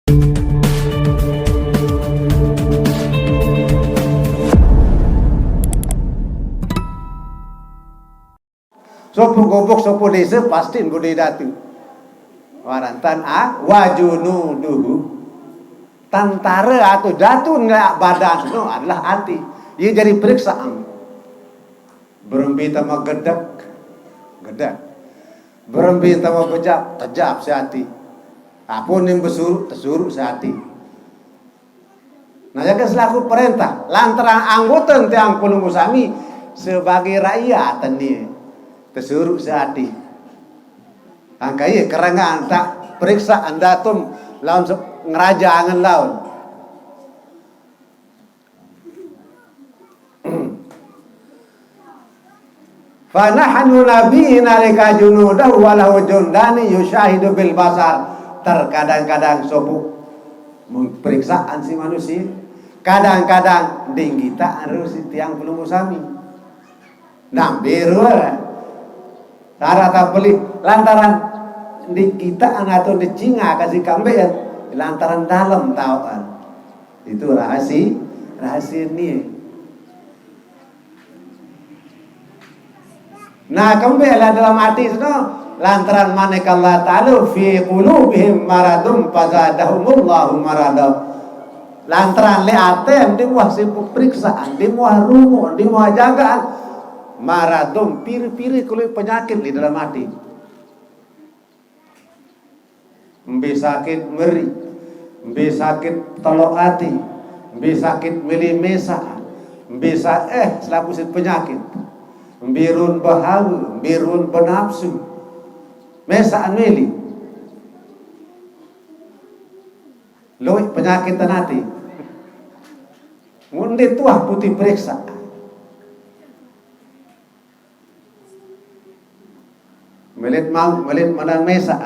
Sopo gobok sopo desa pasti budi datu. Warantan wajunuduhu. Tantara atau datu nggak badan no adalah hati. Ia jadi periksaan. Berembi tama gedak. Berembi tama tejap sehati. Apun yang bersuruh tersuruh sehati. Nah jaga selaku perintah lantaran anggota tiang kulungu sami sebagai rakyat ini. Tersuruh sehati. Angkai kerangan tak periksa anda tum lawan ngeraja angan lawan. Fanahnu nabiyina lika junudahu walahu jundani yushahidu bil basar. Terkadang-kadang sopu periksaan si manusia. Kadang-kadang dinggita harus tiang kulungu sami. Nambiru cara tak beli lantaran di kita atau di Cina kasih kambean lantaran dalam tahuan itu rahasia ini. Nah kambean dalam hati itu lantaran maneka Allah Ta'ala fi qulubihim maradum fazadahumullahu maradum lantaran leatem di muah sibuk periksaan di muah rumo di muah jagaan maradum piri-piri kulit penyakit di dalam hati. Mbi sakit meri, mbi sakit tolok hati, mbi sakit meli mesa, mbi selaku penyakit. Mbirun bahawa, mbirun benafsu. Mesa meli. Loh penyakit hati. Mundi tuah putih periksa. Melit menang mesa.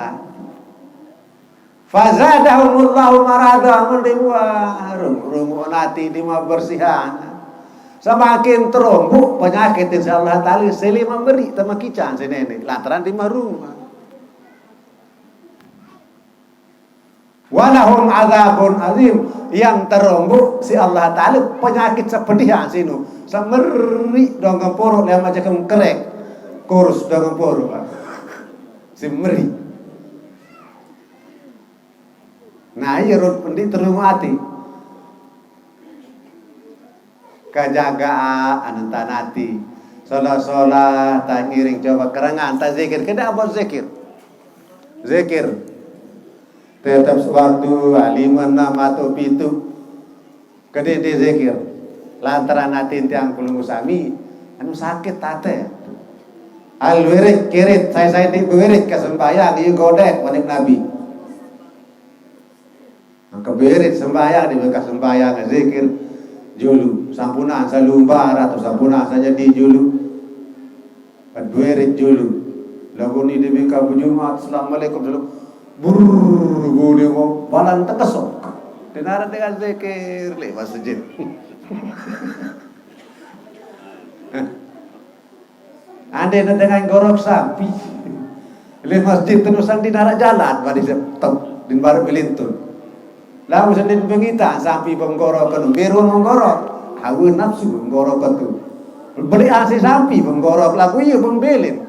Fazadahumullahu marada rumu nati di bersihan. Semakin terombuk penyakit insyaallah taala seli memberi tama kican senene lantaran di rumah. Walahum azabun azim yang terombuk si Allah taala penyakit sepedihan sinu. Sameri dong ngemporo le macam kerek. Kurus dong ngemporo. Si meri. Nah iya rut pendi terumah hati. Kajaga anantanati. Solah tak ngiring coba kerangan tak zikir. Kena apa zikir? Zikir. Tetap sewaktu aliman nama atau pitu. Kede di zikir. Lantaran hati tiang kulungu sami. Anu sakit tate. Al-wirid kirit saya di wirid kesembayang di godek wanik Nabi. Maka wirid sembayang di bekas sembayang zikir julu sampuna salumbar atau sampuna saja di julu. Wirid julu. Lagu ni di bekas Jumat assalamualaikum dulu. Buru mo balan tekesok. Dinaran dengan zikir le masjid. Anda dengan gorok sapi, le masjid terusan di narak jalan, pada di baru belintun. Lalu sedin pengita sapi penggorok kan, biru menggorok, hawa nafsu menggorok itu. Beli asi sapi penggorok, lagu iya pembelin,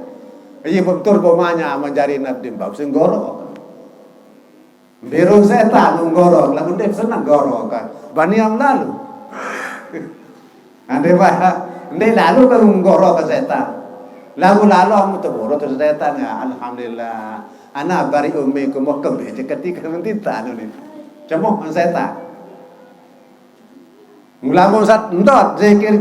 iya pemtur pemanya menjadi nafsu bab senggorok. Biru setan menggorok, lagu dia senang gorok kan, baniam lalu. Anda bah, dia lalu kan menggorok ke setan. Lalu kamu teboro terus setan ya alhamdulillah. Ana bari ummi ku mokem ketika mentita anu ni. Cemok setan. Mulamun sat ndot zikir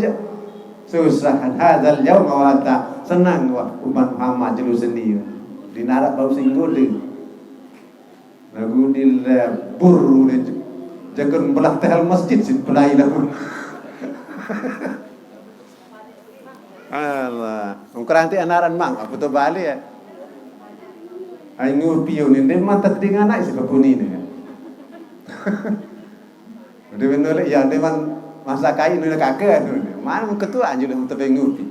susah hadzal yaum wa ta senang wah umat Muhammad jelu sendiri. Dinarak bau singguli. Lagu dil buru ni jagon belah tehal masjid sin pelai lagu. Allah, ngkeranti anaran mang, apa tu balik ya? Ay ngupiyo ni, dia mantap dengan anak si bakuni ni. Dia menolak, ya dia masa kain ni kakek tu. Mana ketua anjur untuk ngupi.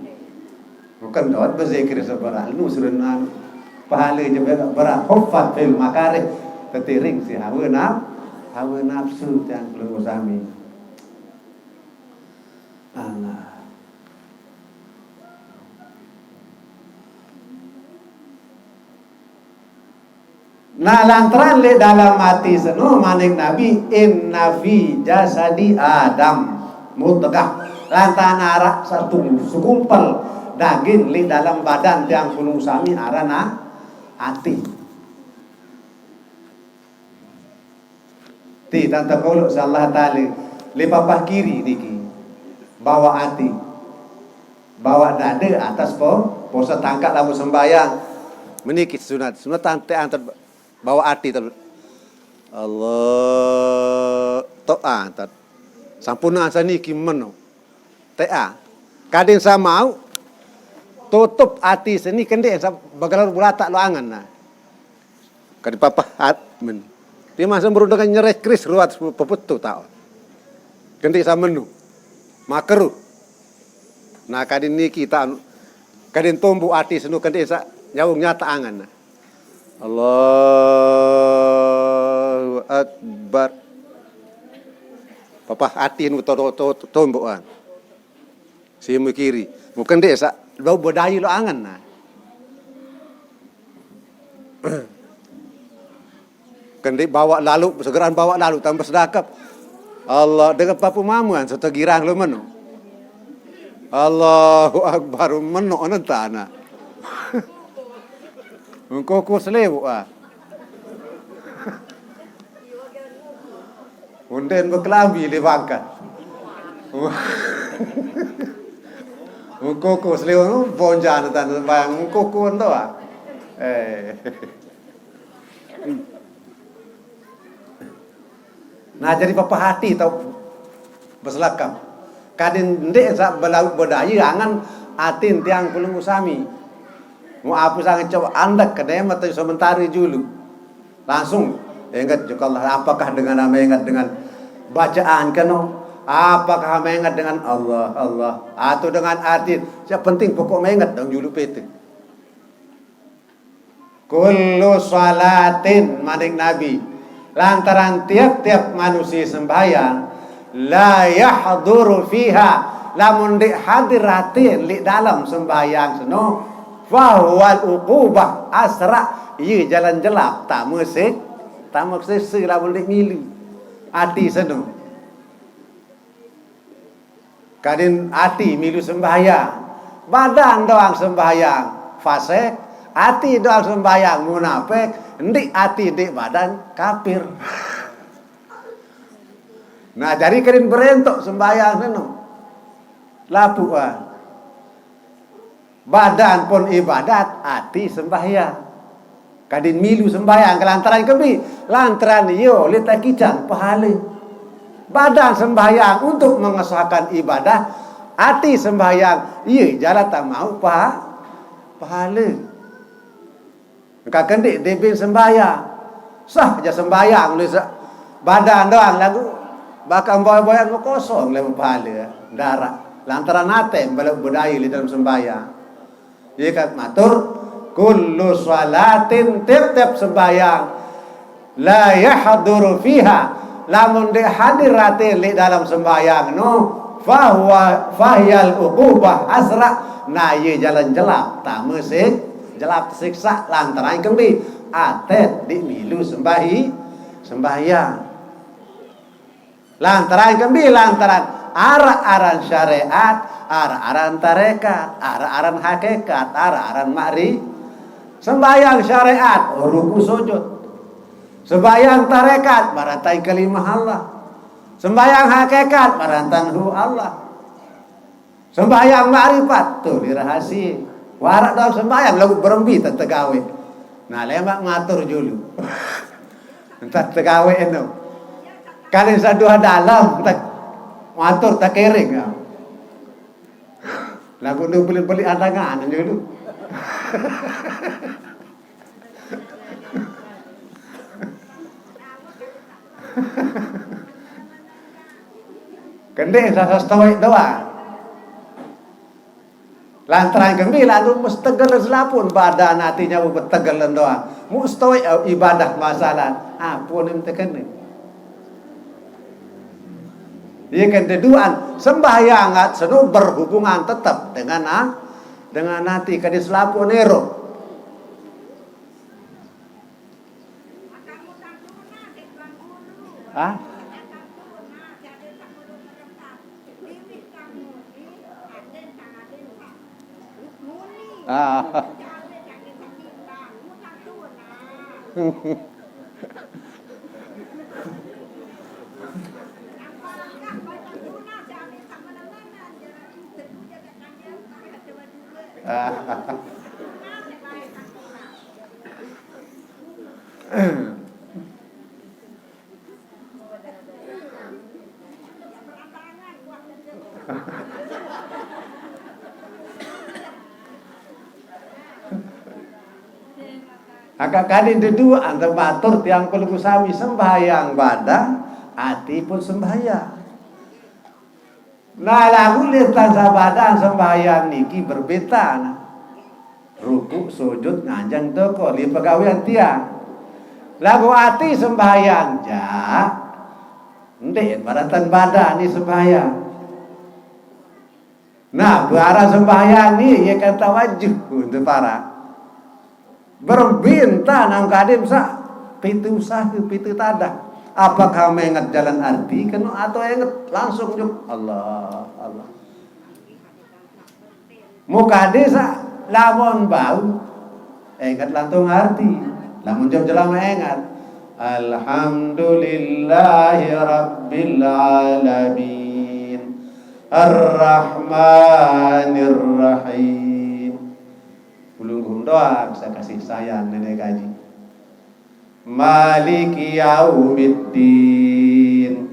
Bukan dot berzikir sebarang nu surunan pahala je berat hofat fil makarih tetiring si hawa hawa nafsu tiang keluar sami. Allah. Nah lantaran le dalam hati seno maning Nabi inna fi jasadi Adam mudghah lantaran arak satu sekumpal daging li dalam badan tiang gunung sami arana hati. Ti tanta kalau Allah Ta'ala li papah kiri niki bawa hati bawa dada atas posa tangkat lamu sembayang menikit sunat tante antar bawa hati ter Allah to'a tar sampuna asani kimeno tea kadin samau tutup hati seni kende bagalar bulata lo angan nah kadi papa hat men dia masa berundangan nyereh kris ruat peputu tau kende samenu makeru nah kadin niki ta kadin tombu hati senu kende sa nyaung nyata angan nah Allahu Akbar. Papa hati nu tombokan. Si mu kiri. Bukan desa, bau bodayi lo angan nah. Kendi bawa lalu, segeran bawa lalu tambah sedakap. Allah dengan papu mamuan setegirang lo menu. Allahu Akbar menu onentana. Engkau selewu ah. Unden berkelambi lebangkan. Engkau selewu bonjan tan bang engkau ndo ah. Nah jadi papa hati tau berselakam. Kadin ndek sak belau bodai angan atin tiang kulung usami. Mau apa sangat coba anda kedai mata sementara dulu langsung ingat juga Allah apakah dengan nama ingat dengan bacaan kano apakah ingat dengan Allah atau dengan arti yang penting pokok ingat dong dulu pete kullu salatin maning Nabi lantaran tiap-tiap manusia sembahyang la yahduru fiha lamun di hadiratin li dalam sembahyang seno fahwal uqubah asra iya jalan jelap tak mesik sila boleh milu hati seno kadin hati milu sembahyang badan doang sembahyang fasik hati doang sembahyang munafik ndik hati ndik badan kafir. Nah jadi kadin berentok sembahyang seno lapu badan pun ibadat, hati sembahyang. Kadin milu sembahyang kelantaran kebi, lantaran yo leta kican pahala. Badan sembahyang untuk mengesahkan ibadah, hati sembahyang iya jalan tak mau pahala. Engkau kendik debin sembahyang, sah aja sembahyang lu badan doang lagu, bakal boy-boyan kosong lemu pahala darah. Lantaran hati balak budaya di dalam sembahyang. Dia kata matur kullu salatin tiap-tiap sembahyang la yahduru fiha lamun de hadirate li dalam sembahyang no fahyal uqubah asra na ye jalan jelap tak mesik jelap siksa lantaran kembi atet di milu sembahyang lantaran kembi lantaran ara-aran syariat ara-aran tarekat, ara-aran hakikat, ara-aran ma'ri. Sembayang syariat, ruku sujud. Sembayang tarekat, barantai kalimah Allah. Sembayang hakikat, barantan hu Allah. Sembayang ma'rifat, tuh dirahasi. Warak dalam sembayang, lagu berembi tak tegawe. Nah, lemak ngatur dulu. Entah tegawe itu. Kalian sadua dalam, tak ngatur tak kering. Lagu lu beli adangan dulu. Kende sa stoik doang. Lantaran kembi lalu mustegelan selapun badan hatinya mustegelan doang. Mustoik ibadah masalah. Apun yang tekene. Iya kan deduan sembahyang senu berhubungan tetap dengan nanti kadis lapu nero. Ah? Ah. Agak kali dua antara batur tiang keluku sami sembahyang badan hati pun sembahyang. Nah lagu lihat badan sembahyang niki berbeda. Ruku sujud nganjang toko li pegawaian tiang. Lagu hati sembahyang ja. Ndek baratan badan ni sembahyang. Nah bara sembahyang ni ya kata wajib untuk para berbinta nang kadim sa pintu usah pintu tadah apakah mengingat jalan arti kan atau ingat langsung juk Allah Allah muka desa lamun bau ingat lantung arti lamun jam jalan ingat alhamdulillahi rabbil alamin arrahmanir rahim. Bulung doa bisa kasih sayang nenek gaji. Maliki yaumiddin.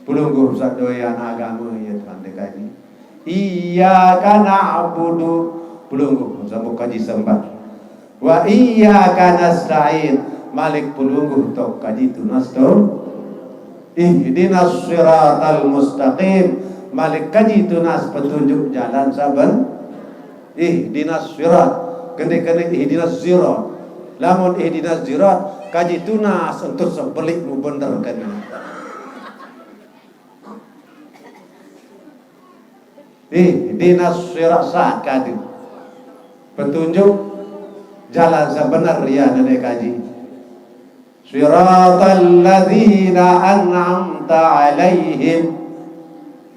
Bulung bisa doyan agama ya nenek gaji. Iyyaka na'budu. Bulung bisa kaji sembah. Wa iyyaka nasta'in. Malik bulung tok kaji tunas to. Ihdinas siratal mustaqim. Malik kaji tunas petunjuk jalan saban. Ihdinas sirat kene ihdinas sirat lamun ihdinas sirat kaji tunas untuk sebelikmu bener kan ihdinas sirat saat kaji petunjuk jalan sebenar ya nenek kaji siratal ladzina an'amta alaihim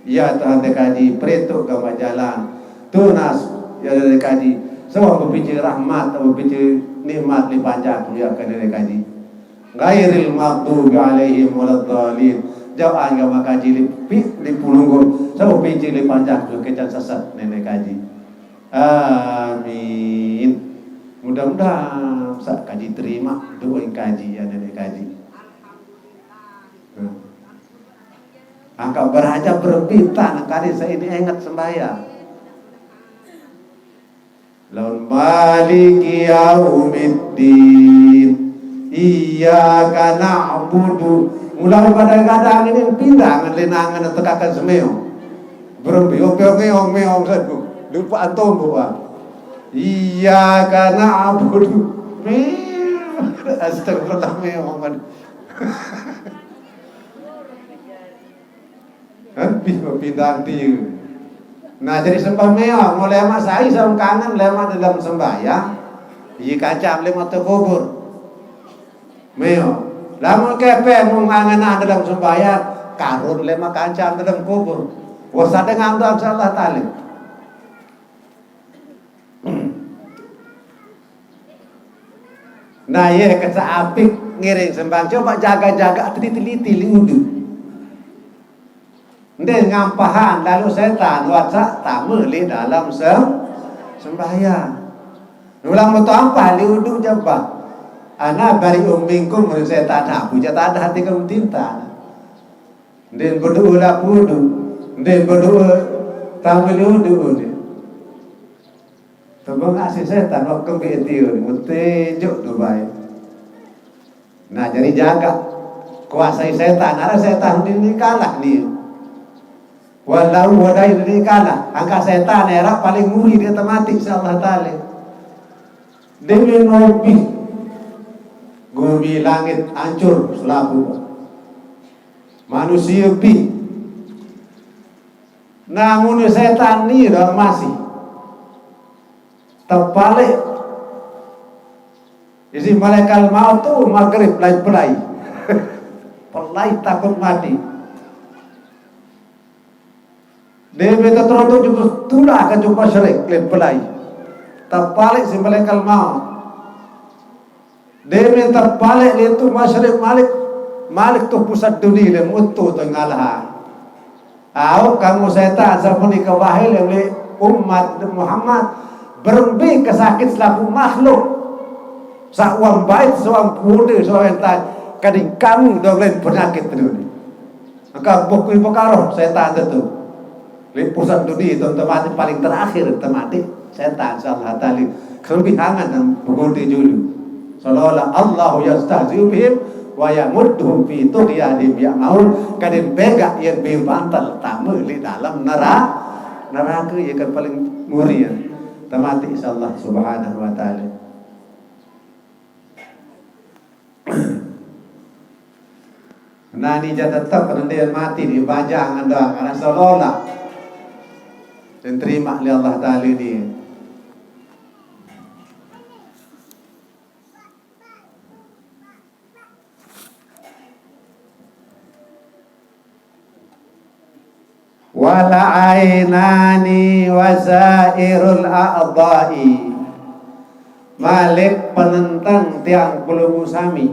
ya Tuhan kaji perituk ke jalan tunas ya dari kaji semua berbicara rahmat atau berbicara nikmat lipanjang ya kan dari kaji ghairil maghdubi alaihim waladdallin jauh agama kaji di pulunggur semua berbicara lipanjang kecan sesat nenek kaji amin mudah-mudahan saat kaji terima doa kaji ya nenek kaji angka beraja berbintang kali saya ini ingat sembahyang laun maliki yaumiddin iyyaka na'budu mulai kadang-kadang ini pindah ngelinangan tekakan semeo bermeong-meong satu lupa antum buah iyyaka na'budu astagfirullah meong kan habis pindah tiu. Nah jadi sembah mewah mulai mas saya sama kangen lewat dalam sembahyang iya kacam lewat kubur mewah lamun kepe mau kangen dalam sembahyang karun lewat kacam dalam kubur wasada ngambil Allah Ta'ala nah iya kata apik ngiring sembah coba jaga-jaga teliti-teliti liudu Ndeng ngampahan lalu setan watsa tamu li dalam sembahyang. Ulang mau tampah li uduk jabah. Ana bari ummingkum mun setan aku jata ada hati kamu tinta. Ndeng berdoa la pudu. Ndeng berdoa tamu li uduk. Tebang asih setan waktu betiu mutejuk Dubai. Nah jadi jaga kuasai setan. Ada setan ini kalah nih. Walau wadai ini kalah angka setan era paling murni dia mati insyaallah taala demi nobi gumi langit hancur selabu manusia bi Namun setan ni dah masih terbalik. Jadi malaikat maut tu maghrib pelai-pelai. Pelai takut mati. Dia minta terotok juga tulah ke jumpa syirik pelai. Terbalik si malaikat maut. Dia minta balik itu masyarakat Malik tu pusat dunia dan mutu tu ngalah. Kamu setan sampai kewahil oleh umat Muhammad berembi kesakit selaku makhluk. Sawang baik, sawang pude, sawang tak kading kamu dolen penyakit dunia. Maka buku perkara setan itu. Di pusat dunia itu tempat paling terakhir tempat setan Allah Taala kelebihan dan bergudi dulu. Seolah-olah Allah yastahzi'u bihim wa yamudduhum fi tughyanihim ya'mahun kadin bega yang berbantal tamu di dalam neraka yang paling mulia temati insyaallah subhanahu wa ta'ala. Nah ni jatuh tetap nanti mati di bajang anda karena seolah-olah dan terima oleh Allah Ta'ala ni. Wala ainani wasairul a'dha'i Malik penentang tiang puluh sami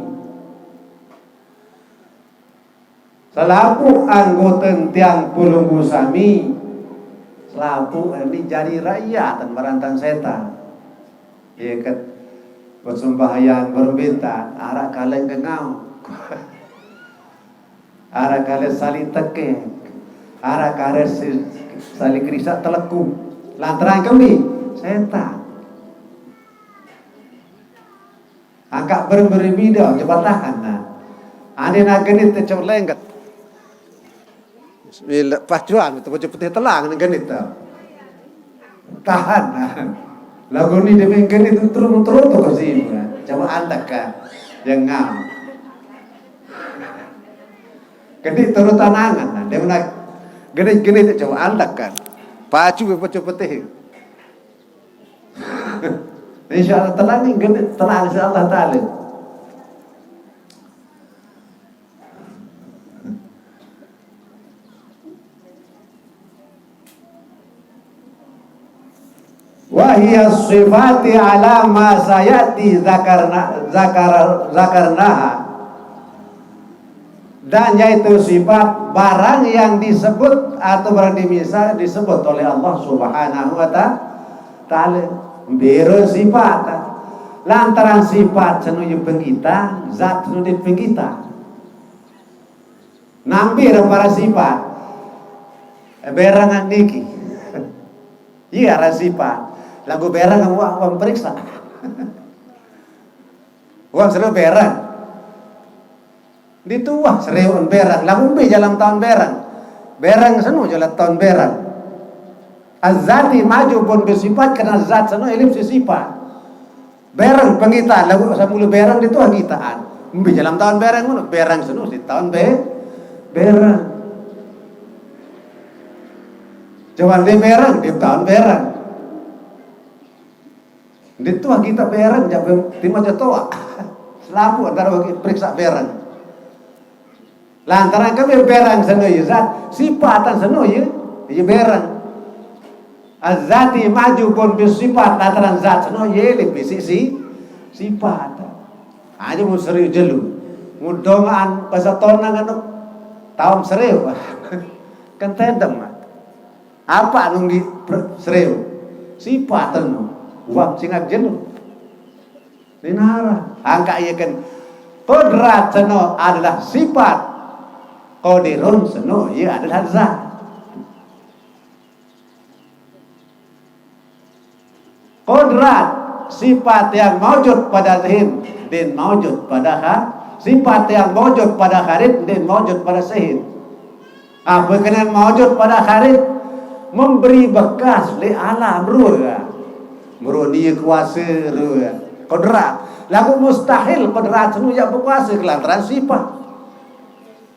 selaku anggota tiang puluh sami selaku ini jadi rakyat dan merantang setan ya kat bersembahyang berbintang arah kalian kengau arah kalian saling tekek arah karir saling krisak teleku lantaran kami setan angkat berbeda jabatan nah ane nak genit tercok lengket bila pacuan betul putih telang dengan genit tahan lagu ni demi genit terus tu kasih coba andak kan jangan genit terus tanangan dia nak gede-gede coba andak kan pacu putih insyaallah tenang ni gede tenang insyaallah taala wa hiya sifati ala ma sayati zakarnaha dan yaitu sifat barang yang disebut atau barang dimisal disebut oleh Allah Subhanahu wa ta'ala biru sifat lantaran sifat senuju pengita zat senuju pengita nampir para sifat berangan niki iya ada sifat lagu berang uang periksa uang seru berang dituah seriuan berang lagu be jalan tahun berang senu jalan tahun berang azati maju pun bersifat karena zat senu elipsi sifat berang pengitaan lagu samulu berang dituah ngitaan be jalan tahun berang senu di tahun berang jawan de berang di tahun berang dituah kita berang jam lima jatoa selaku antara bagi periksa berang lantaran kami berang seno zat sifatan seno ya berang azati maju pun bersifat lantaran zat seno ya lebih sifat aja mau serius jelu mudongan pasal tonang anu tahun serius kan tedem apa nung di serius sifat anu uang singap jelu dinara angka iya kan kodrat seno adalah sifat qadirun seno ia adalah zat qudrat sifat yang maujud pada zihn dan maujud pada sifat yang maujud pada kharid dan maujud pada sihn apa kena maujud pada kharid memberi bekas li alam ruh dia kuasa ruh qudrat lagu mustahil qudrat seno yang berkuasa kelantaran sifat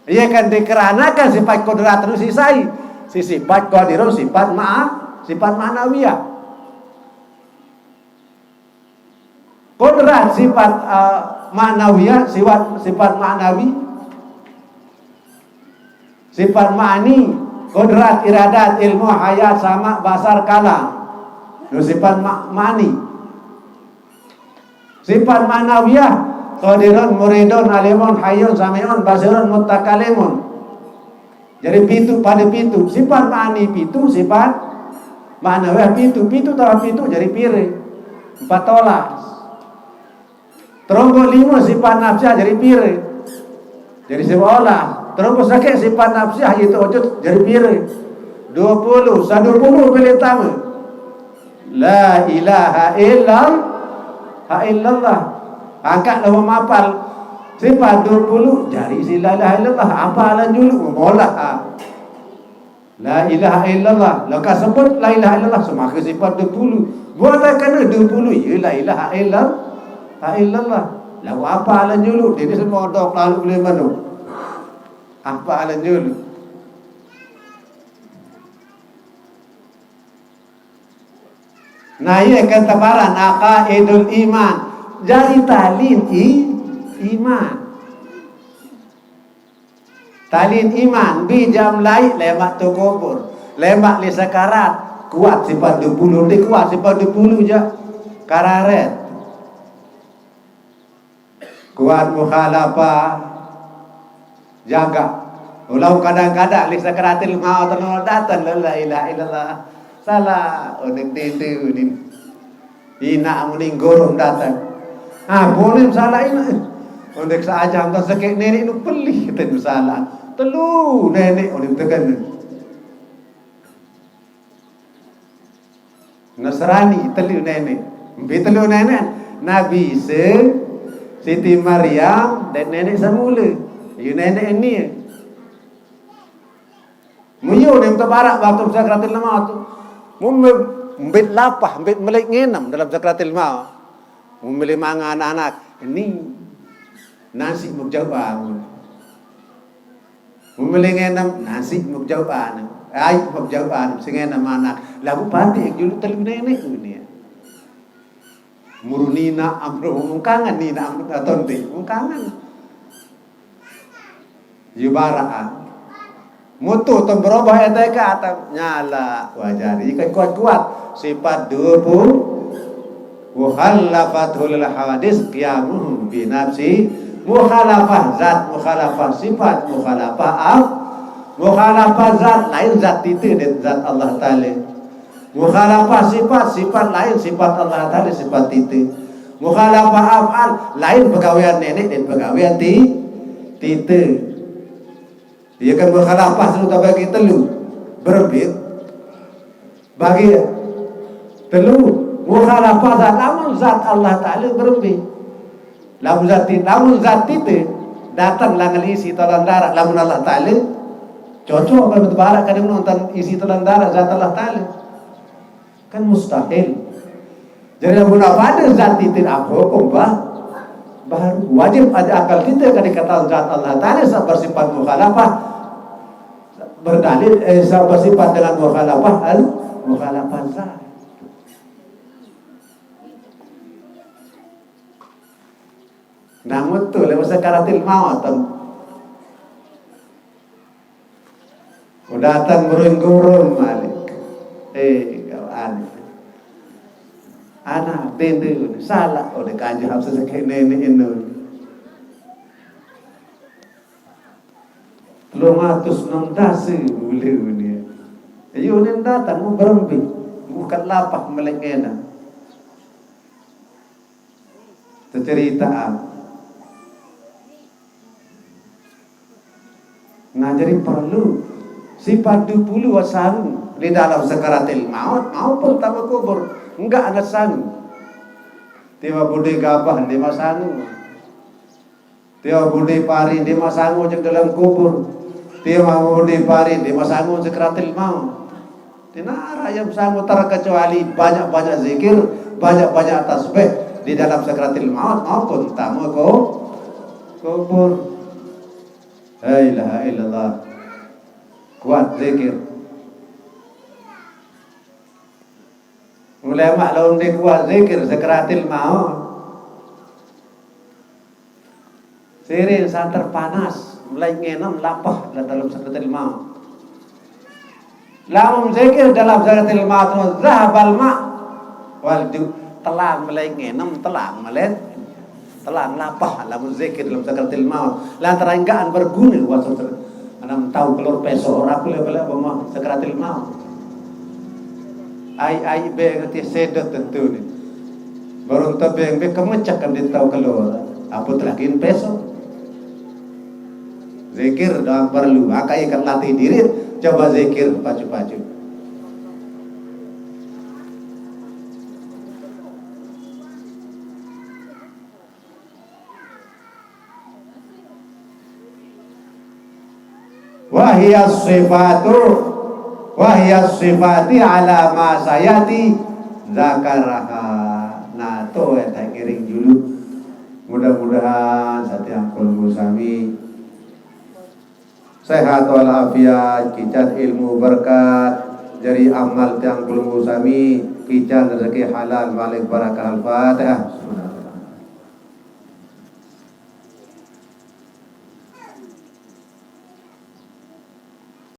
ia kan dikarenakan sifat kodrat terus sisai si sifat qadirun sifat ma'nawiyah. Qudrat sifat ma'nawiyah, sifat ma'nawi, sifat ma'ani, qudrat, iradat, ilmu, hayat, sama, basar, kalam. Itu sifat ma'ani. Sifat ma'nawiyah, qadirun, muridun, alimun, hayyun, sami'un, basirun, mutakalimun. Jadi pitu pada pitu. Sifat ma'ani pitu, sifat ma'nawiyah pitu. Pitu tahu pitu jadi piring. 14. Teronggo 5 sifat nafsiyah jadi piring. Jadi seolah. Teronggo sakit sifat nafsiyah itu wujud jadi piring. 20. 120 pilih tamu. La ilaha illallah. Angkat nama mapal sifat 20 jari isi la ilaha illallah. Apalan dulu molah. La ilaha illallah. Laka sebut la ilaha illallah semakin sifat 20. Buat kena 20 ya la ilaha illallah. Lalu apalan dulu dia semua dok lalu boleh mana? Apalan dulu. Nah ia kata baran aqaidul iman. Jadi talin iman. Talin iman bijam lai lemak tu kubur. Lemak li sakarat kuat sifat 20 dia kuat sifat 20 je. Kararet. Kuat mukhalafah jaga. Ulau kadang-kadang li sakaratil maut datang la ilaha illallah. Salah unik itu din. Ina muning gorong datang. Boleh salah ini. Unik saja hantar sakit nenek nu pelih kita salah. Telu nenek unik tekan. Nasrani telu nenek. Telu nenek Nabi Siti Maryam dan nenek semula. You nenek ini. Muyo nem tabarak waktu sakratil maut. Mbit lapah, mbit melek ngenam dalam sakratil maut. Membeli mangan anak-anak. Ini nasi mukjauhan. Membeli ngenam nasi mukjauhan. Ai mukjauhan sengenam anak. Lalu pati julu telu nenek ini. Murunina amro mungkangan nina amro tonte mungkangan yubaraan mutu tom berubah eteka atau nyala wajari jika kuat-kuat sifat 20 mukhalafatul hawadis qiyamuhum bi nafsi mukhalafah zat mukhalafah sifat mukhalafah zat lain zat itu dan zat Allah Ta'ala. Mukhalafah sifat lain sifat Allah Ta'ala sifat itu. Mukhalafah af'al lain pegawaian nenek dan pegawaian tite. Dia kan mukhalafah sudah bagi telu berbit bagi telu mukhalafah zat namun zat Allah Ta'ala berbit. Namun zat itu datang lang isi talan darah lamun Allah Ta'ala cocok kalau berbarak kadang nonton isi talan darah zat Allah Ta'ala kan mustahil. Jadi namun ada zat itu apa hukum baru wajib ada akal kita ketika kata zat Allah Ta'ala bersifat mukhalafah berdalil bersifat dengan mukhalafah zat. Namun tu lewat sakaratil maut datang gurung-gurung malik anak tentu salah oleh kanjeng Hamzah sakit nenek ini 316 boleh ni ayo ni datang mau berembi bukan lapah melengena cerita ngajari perlu sifat 20 wasan di dalam sakaratil maut pertama kubur enggak ada sanu. Tiba budi gabah di masanu. Tiba budi pari di masangu jeng dalam kubur. Tiba budi pari di masangu sakratil maut. Tinara yang sangu terkecuali banyak-banyak zikir, banyak-banyak tasbih di dalam sakratil maut maupun tamu kubur. La ilaha illallah. Kuat zikir. ulama lawan dia kuat zikir sekaratil maut. Sirin santer panas, mulai ngenom lapah dalam sekaratil maut. Lamun zikir dalam sekaratil maut zahabal ma wal telang mulai ngenom telang malen telang lapah lamun zikir dalam sekaratil maut. Lantaran enggak berguna waktu anam tahu keluar peso ora bela bama sekaratil maut. Ai be ngerti sedot tentu ni. Baru tabeng be kemecak kan dia tahu keluar. Apa terakin peso? Zikir dah perlu. Akai kan latih diri. Coba zikir pacu-pacu. Wahiyas sifati ala ma sayati zakaraha. Nah to ya tak kiring dulu. Mudah-mudahan setiap kulmu sami sehat walafiat, kicat ilmu berkat, jari amal tiang kulmu sami, kicat rezeki halal, malik barakah al-fatihah.